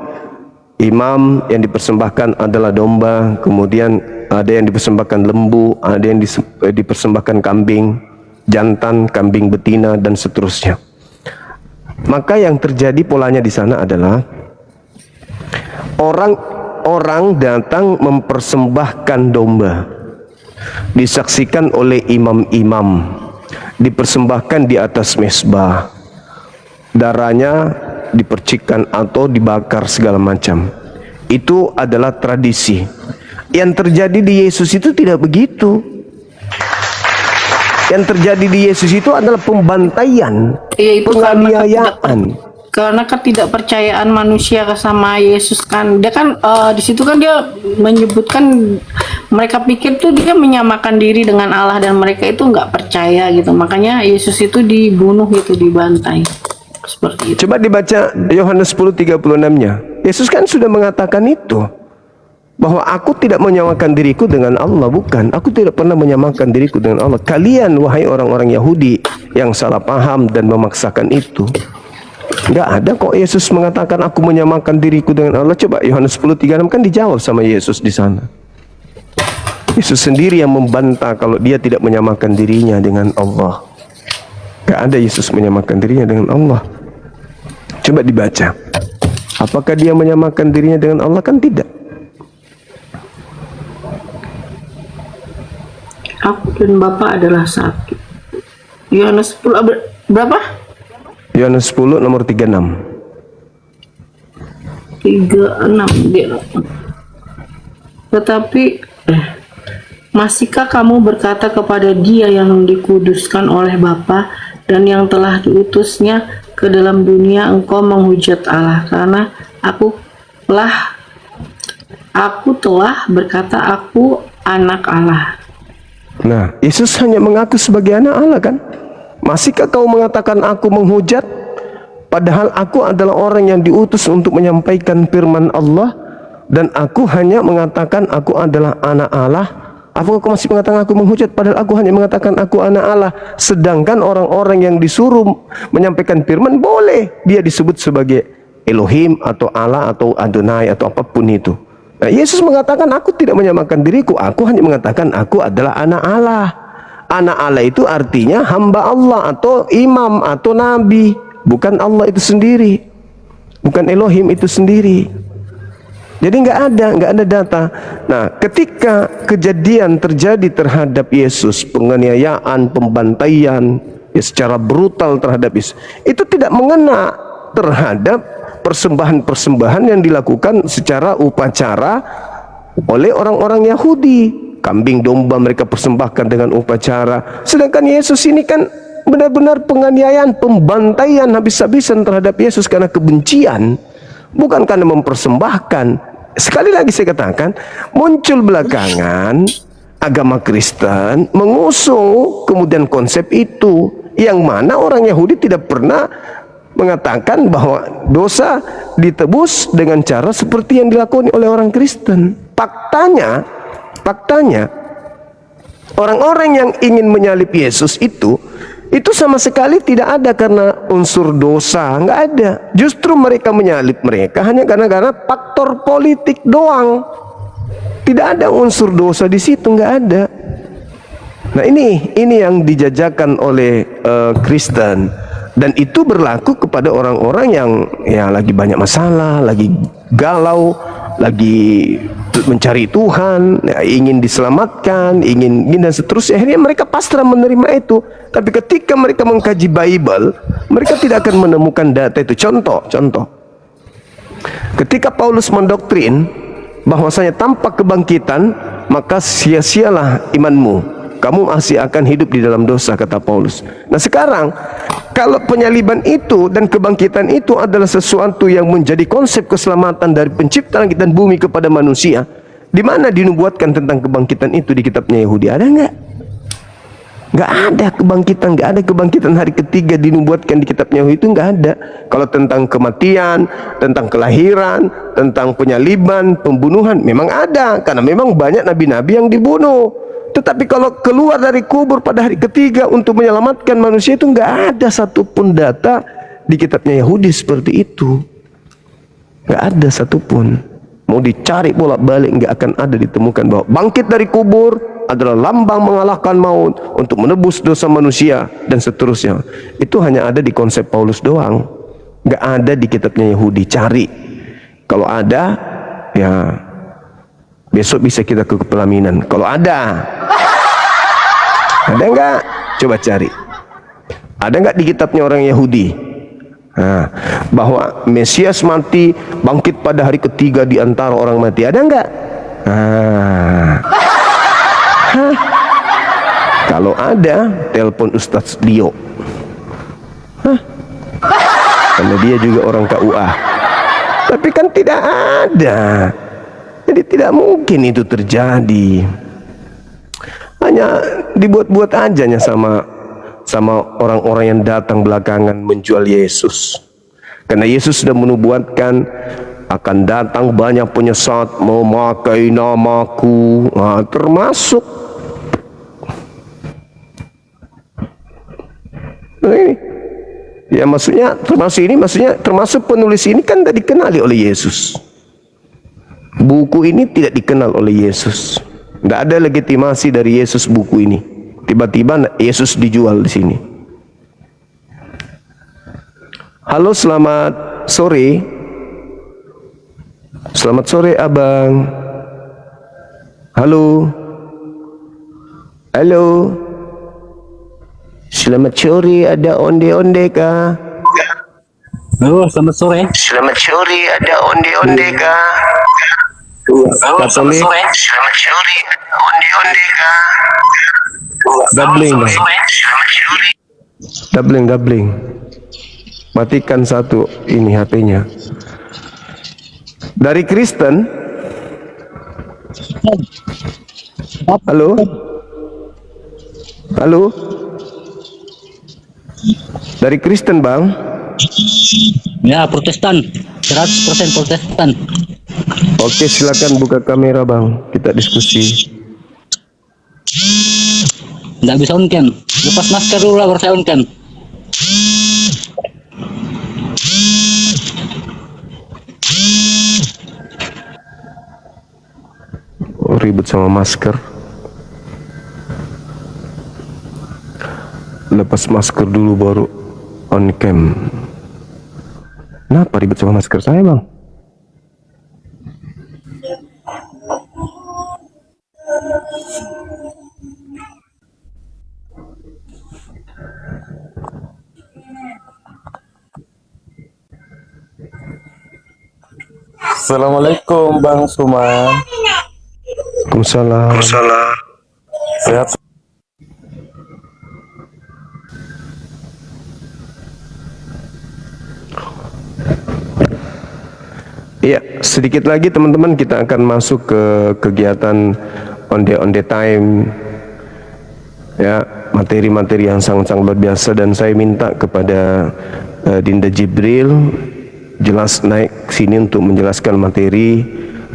Imam yang dipersembahkan adalah domba, kemudian ada yang dipersembahkan lembu, ada yang dipersembahkan kambing jantan, kambing betina, dan seterusnya. Maka yang terjadi polanya di sana adalah orang datang mempersembahkan domba, disaksikan oleh imam-imam, dipersembahkan di atas mezbah, darahnya dipercikkan atau dibakar segala macam. Itu adalah tradisi. Yang terjadi di Yesus itu tidak begitu. Yang terjadi di Yesus itu adalah pembantaian, Iya, itu penganiayaan. karena ketidakpercayaan manusia sama Yesus kan. Dia kan di situ kan dia menyebutkan mereka pikir tuh dia menyamakan diri dengan Allah dan mereka itu nggak percaya gitu. Makanya Yesus itu dibunuh gitu, dibantai. Seperti itu. Coba dibaca Yohanes 10:36-nya. Yesus kan sudah mengatakan itu, bahwa aku tidak menyamakan diriku dengan Allah. Bukan, aku tidak pernah menyamakan diriku dengan Allah. Kalian wahai orang-orang Yahudi yang salah paham dan memaksakan itu. Enggak ada kok Yesus mengatakan aku menyamakan diriku dengan Allah. Coba Yohanes 10:36 kan dijawab sama Yesus di sana. Yesus sendiri yang membantah kalau dia tidak menyamakan dirinya dengan Allah. Enggak ada Yesus menyamakan dirinya dengan Allah. Coba dibaca. Apakah dia menyamakan dirinya dengan Allah? Kan tidak. Aku dan Bapa adalah satu. Yohanes 10 berapa? Yohanes 10 nomor 36. 36 dia. Tetapi masihkah kamu berkata kepada Dia yang dikuduskan oleh Bapa dan yang telah diutusnya ke dalam dunia, engkau menghujat Allah, karena aku telah berkata aku anak Allah. Nah, Yesus hanya mengaku sebagai anak Allah kan? Masihkah kau mengatakan aku menghujat? Padahal aku adalah orang yang diutus untuk menyampaikan firman Allah, dan aku hanya mengatakan aku adalah anak Allah. Apakah kau masih mengatakan aku menghujat? Padahal aku hanya mengatakan aku anak Allah. Sedangkan orang-orang yang disuruh menyampaikan firman, boleh dia disebut sebagai Elohim atau Allah atau Adonai atau apapun itu. Nah, Yesus mengatakan aku tidak menyamakan diriku, aku hanya mengatakan aku adalah anak Allah. Anak Allah itu artinya hamba Allah atau imam atau nabi, bukan Allah itu sendiri, bukan Elohim itu sendiri. Jadi nggak ada data. Nah, ketika kejadian terjadi terhadap Yesus, penganiayaan, pembantaian ya, secara brutal terhadap Yesus, itu tidak mengena terhadap persembahan-persembahan yang dilakukan secara upacara oleh orang-orang Yahudi. Kambing domba mereka persembahkan dengan upacara. Sedangkan Yesus ini kan benar-benar penganiayaan, pembantaian habis-habisan terhadap Yesus karena kebencian, bukan karena mempersembahkan. Sekali lagi saya katakan, muncul belakangan agama Kristen mengusung kemudian konsep itu. Yang mana orang Yahudi tidak pernah mengatakan bahwa dosa ditebus dengan cara seperti yang dilakukan oleh orang Kristen. Faktanya orang-orang yang ingin menyalib Yesus itu sama sekali tidak ada karena unsur dosa, nggak ada. Justru mereka menyalib mereka hanya karena faktor politik doang. Tidak ada unsur dosa di situ, nggak ada. Nah ini yang dijajakan oleh Kristen, dan itu berlaku kepada orang-orang yang ya lagi banyak masalah, lagi galau, lagi mencari Tuhan, ya, ingin diselamatkan, ingin dan seterusnya. Akhirnya mereka pasrah menerima itu. Tapi ketika mereka mengkaji Bible, mereka tidak akan menemukan data itu. Contoh, ketika Paulus mendoktrin bahwasanya tanpa kebangkitan maka sia-sialah imanmu, kamu masih akan hidup di dalam dosa, kata Paulus. Nah sekarang kalau penyaliban itu dan kebangkitan itu adalah sesuatu yang menjadi konsep keselamatan dari pencipta langit dan bumi kepada manusia, di mana dinubuatkan tentang kebangkitan itu di kitabnya Yahudi? Ada nggak? Nggak ada kebangkitan, nggak ada kebangkitan hari ketiga dinubuatkan di kitabnya Yahudi, itu nggak ada. Kalau tentang kematian, tentang kelahiran, tentang penyaliban, pembunuhan, memang ada, karena memang banyak nabi-nabi yang dibunuh. Tetapi kalau keluar dari kubur pada hari ketiga untuk menyelamatkan manusia, itu nggak ada satupun data di kitabnya Yahudi seperti itu. Nggak ada satupun. Mau dicari bolak-balik nggak akan ada ditemukan bahwa bangkit dari kubur adalah lambang mengalahkan maut untuk menebus dosa manusia dan seterusnya. Itu hanya ada di konsep Paulus doang. Nggak ada di kitabnya Yahudi. Cari. Kalau ada, ya besok bisa kita ke pelaminan. Kalau ada nggak? Coba cari. Ada nggak di kitabnya orang Yahudi? Nah, bahwa Mesias mati, bangkit pada hari ketiga di antara orang mati. Ada nggak? Kalau ada, telepon Ustadz Dio. Karena dia juga orang KUA. Tapi kan tidak ada. Jadi tidak mungkin itu terjadi. Hanya dibuat-buat aja sama orang-orang yang datang belakangan menjual Yesus. Karena Yesus sudah menubuatkan akan datang banyak penyesat memakai namaku. Nah, termasuk ini. Ya maksudnya termasuk penulis ini kan tidak dikenali oleh Yesus. Buku ini tidak dikenal oleh Yesus. Tidak ada legitimasi dari Yesus buku ini. Tiba-tiba Yesus dijual di sini. Halo, selamat sore. Selamat sore, Abang. Halo. Halo. Selamat sore, ada onde-onde kah? Halo, selamat sore. Selamat sore, ada onde-onde kah? Katolik. Selamat sore, onde-onde kah? Doubling. Matikan satu ini HP-nya. Dari Kristen. Halo. Dari Kristen, Bang. Ya, Protestan. 100% Protestan. Oke, silakan buka kamera, Bang. Kita diskusi. Nggak bisa on-cam. Lepas masker dulu lah baru saya on-cam. Oh, ribut sama masker. Lepas masker dulu baru on cam. Kenapa ribut sama masker saya, Bang? Assalamualaikum Bang Suman. Waalaikumsalam. Sehat. Iya, sedikit lagi teman-teman kita akan masuk ke kegiatan onde-onde time. ya, materi-materi yang sangat-sangat luar biasa, dan saya minta kepada Dinda Jibril jelas naik sini untuk menjelaskan materi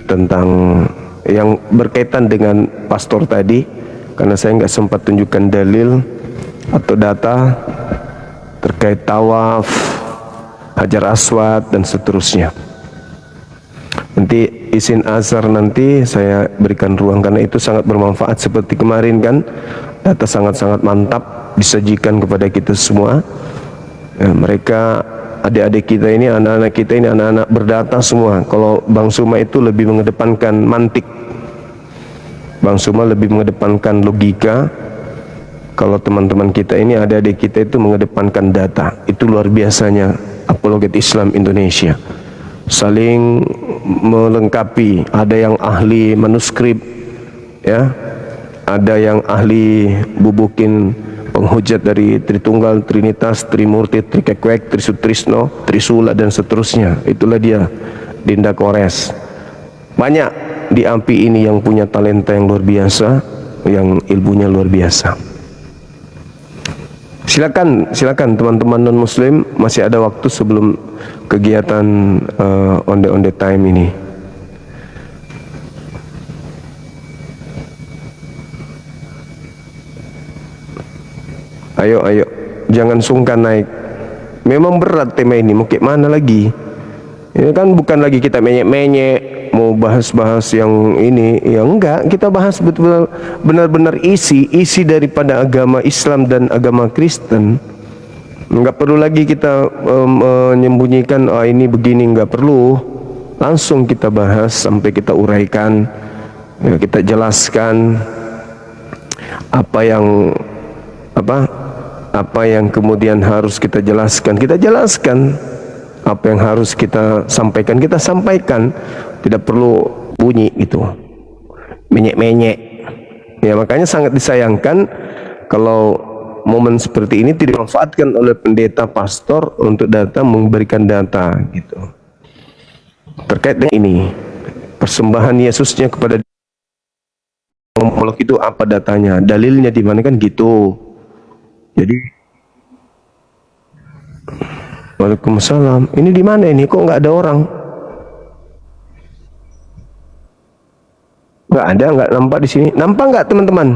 tentang yang berkaitan dengan pastor tadi, karena saya nggak sempat tunjukkan dalil atau data terkait tawaf, hajar aswad dan seterusnya. Nanti izin azhar nanti saya berikan ruang, karena itu sangat bermanfaat. Seperti kemarin kan, data sangat-sangat mantap disajikan kepada kita semua. Ya, mereka adik-adik kita ini, anak-anak kita ini, anak-anak berdata semua. Kalau Bang Suma itu lebih mengedepankan mantik, Bang Suma lebih mengedepankan logika. Kalau teman-teman kita ini, adik-adik kita itu mengedepankan data. Itu luar biasanya apologet Islam Indonesia, saling melengkapi. Ada yang ahli manuskrip, ya, ada yang ahli bubukin penghujat dari Tritunggal, Trinitas, Trimurti, Trikekwek, Trisutrisno, Trisula dan seterusnya. Itulah dia Dinda Kores. Banyak di AMPI ini yang punya talenta yang luar biasa, yang ilmunya luar biasa. Silakan teman-teman non muslim, masih ada waktu sebelum kegiatan onde-onde time ini. Ayo, jangan sungkan naik. Memang berat tema ini, mau kayak mana lagi? Ini kan bukan lagi kita menyek-menyek, mau bahas-bahas yang ini, ya enggak. Kita bahas betul-betul benar-benar isi daripada agama Islam dan agama Kristen. Enggak perlu lagi kita menyembunyikan, ini begini, enggak perlu. Langsung kita bahas sampai kita uraikan, ya, kita jelaskan apa yang kemudian harus kita jelaskan, apa yang harus kita sampaikan, tidak perlu bunyi gitu, menyek-menyek. Ya, makanya sangat disayangkan kalau momen seperti ini tidak dimanfaatkan oleh pendeta pastor untuk memberikan data gitu. Terkait dengan ini, persembahan Yesusnya kepada homolog itu apa datanya, dalilnya di mana kan gitu. Jadi, Waalaikumsalam. Ini di mana ini? Kok nggak ada orang? Nggak ada, nggak nampak di sini. Nampak nggak teman-teman?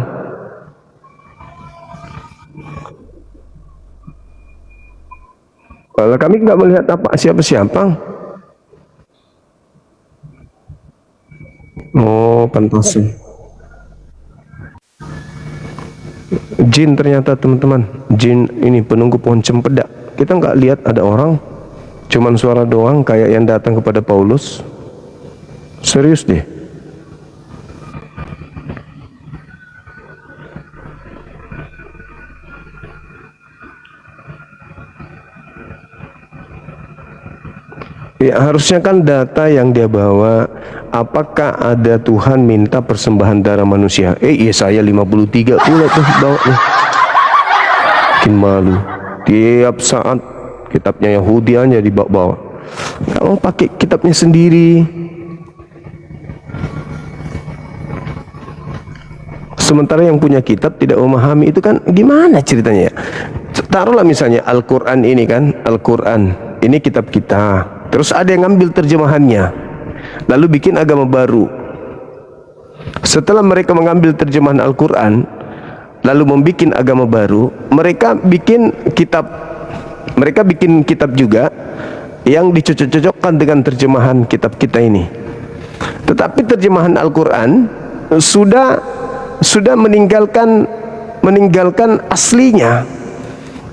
Kalau kami nggak melihat apa siapa-siapa. Oh, pantasan. Jin ternyata teman-teman, jin ini penunggu pohon cempedak. Kita nggak lihat ada orang, cuman suara doang kayak yang datang kepada Paulus. Serius deh. Ya, harusnya kan data yang dia bawa, apakah ada Tuhan minta persembahan darah manusia? Yesaya 53 pula tuh bawa tuh. Bikin malu. Tiap saat kitabnya Yahudi aja dibawa-bawa. Nggak mau pakai kitabnya sendiri. Sementara yang punya kitab tidak memahami, itu kan gimana ceritanya ya? Taruhlah misalnya Al-Quran ini kan, Al-Quran ini kitab kita. Terus ada yang ngambil terjemahannya, lalu bikin agama baru. Setelah mereka mengambil terjemahan Al-Quran, lalu membuat agama baru, mereka bikin kitab juga yang dicocok-cocokkan dengan terjemahan kitab kita ini. Tetapi terjemahan Al-Quran sudah meninggalkan aslinya.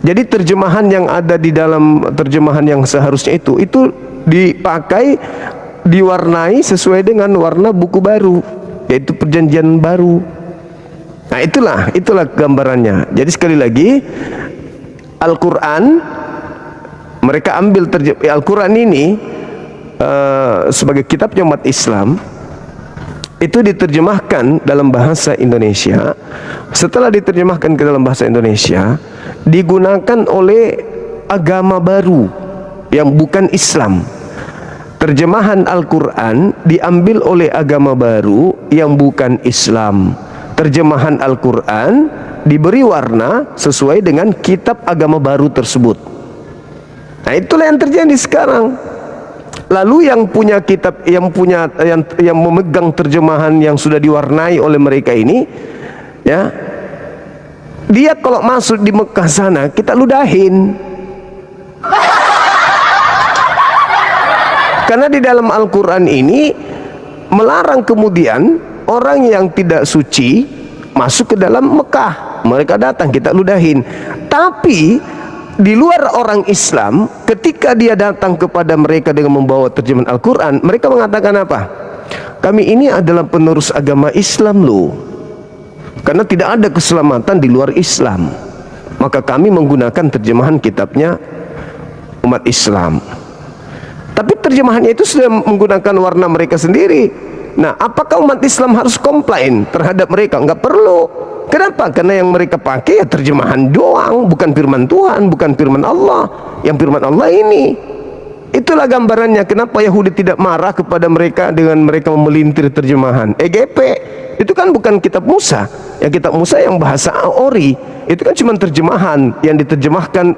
Jadi terjemahan yang ada di dalam terjemahan yang seharusnya itu dipakai, diwarnai sesuai dengan warna buku baru, yaitu perjanjian baru. Nah, itulah gambarannya. Jadi sekali lagi, Al-Quran, mereka ambil Al-Quran ini sebagai kitabnya umat Islam, itu diterjemahkan dalam bahasa Indonesia. Setelah diterjemahkan ke dalam bahasa Indonesia, digunakan oleh agama baru yang bukan Islam. Terjemahan Al-Quran diambil oleh agama baru yang bukan Islam. Terjemahan Al-Quran diberi warna sesuai dengan kitab agama baru tersebut. Nah, itulah yang terjadi sekarang. Lalu yang punya kitab, yang memegang terjemahan yang sudah diwarnai oleh mereka ini, ya, dia kalau masuk di Mekah sana kita ludahin. Karena di dalam Al-Quran ini melarang kemudian orang yang tidak suci masuk ke dalam Mekah. Mereka datang, kita ludahin. Tapi di luar orang Islam, ketika dia datang kepada mereka dengan membawa terjemahan Al-Quran, mereka mengatakan apa? Kami ini adalah penerus agama Islam loh, karena tidak ada keselamatan di luar Islam, maka kami menggunakan terjemahan kitabnya umat Islam. Tapi terjemahannya itu sudah menggunakan warna mereka sendiri. Nah, apakah umat Islam harus komplain terhadap mereka? Enggak perlu. Kenapa? Karena yang mereka pakai ya terjemahan doang, bukan firman Tuhan, bukan firman Allah. Yang firman Allah ini, itulah gambarannya kenapa Yahudi tidak marah kepada mereka dengan mereka memelintir terjemahan EGP. Itu kan bukan kitab Musa. Yang kitab Musa yang bahasa Ori, itu kan cuma terjemahan yang diterjemahkan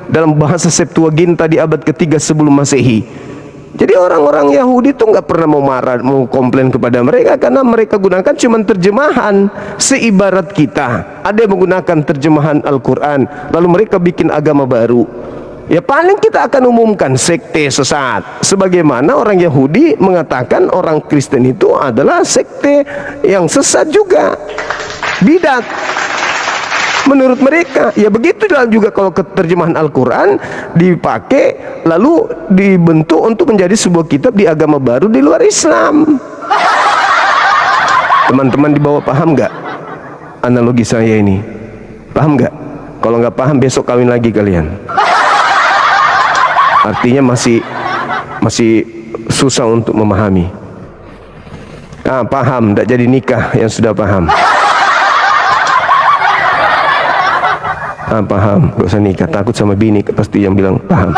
dalam bahasa Septuaginta di abad ketiga sebelum Masehi. Jadi orang-orang Yahudi itu nggak pernah mau marah, mau komplain kepada mereka, karena mereka gunakan cuma terjemahan. Seibarat kita, ada yang menggunakan terjemahan Al-Quran, lalu mereka bikin agama baru. Ya paling kita akan umumkan sekte sesat. Sebagaimana orang Yahudi mengatakan orang Kristen itu adalah sekte yang sesat juga, bidat. Menurut mereka, ya begitu juga kalau terjemahan Al-Quran dipakai lalu dibentuk untuk menjadi sebuah kitab di agama baru di luar Islam. Teman-teman di bawah paham nggak analogi saya ini? Paham nggak? Kalau nggak paham besok kawin lagi kalian. Artinya masih susah untuk memahami. Ah, paham, tidak jadi nikah yang sudah paham. Ah, paham, gak usah nikah, takut sama bini pasti yang bilang paham.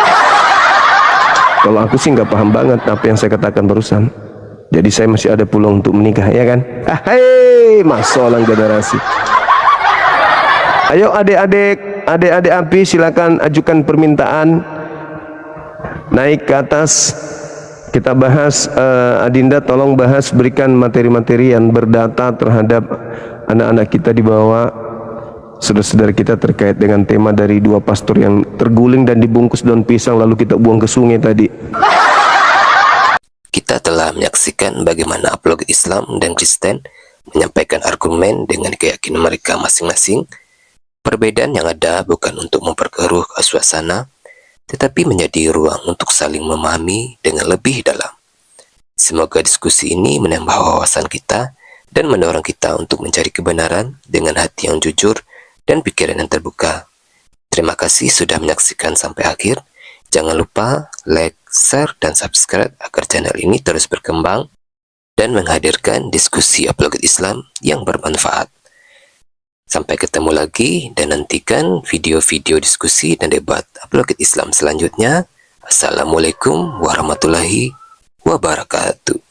Kalau aku sih nggak paham banget apa yang saya katakan barusan. Jadi saya masih ada peluang untuk menikah, ya kan? Ah, hei, masalah generasi. Ayo adik-adik api, silakan ajukan permintaan. Naik ke atas, kita bahas. Adinda tolong bahas, berikan materi-materi yang berdata terhadap anak-anak kita di bawah, saudara-saudara kita, terkait dengan tema dari dua pastor yang terguling dan dibungkus daun pisang lalu kita buang ke sungai tadi. Kita telah menyaksikan bagaimana apologet Islam dan Kristen menyampaikan argumen dengan keyakinan mereka masing-masing. Perbedaan yang ada bukan untuk memperkeruh suasana, tetapi menjadi ruang untuk saling memahami dengan lebih dalam. Semoga diskusi ini menambah wawasan kita dan mendorong kita untuk mencari kebenaran dengan hati yang jujur dan pikiran yang terbuka. Terima kasih sudah menyaksikan sampai akhir. Jangan lupa like, share, dan subscribe agar channel ini terus berkembang dan menghadirkan diskusi apologet Islam yang bermanfaat. Sampai ketemu lagi dan nantikan video-video diskusi dan debat apologet Islam selanjutnya. Assalamualaikum warahmatullahi wabarakatuh.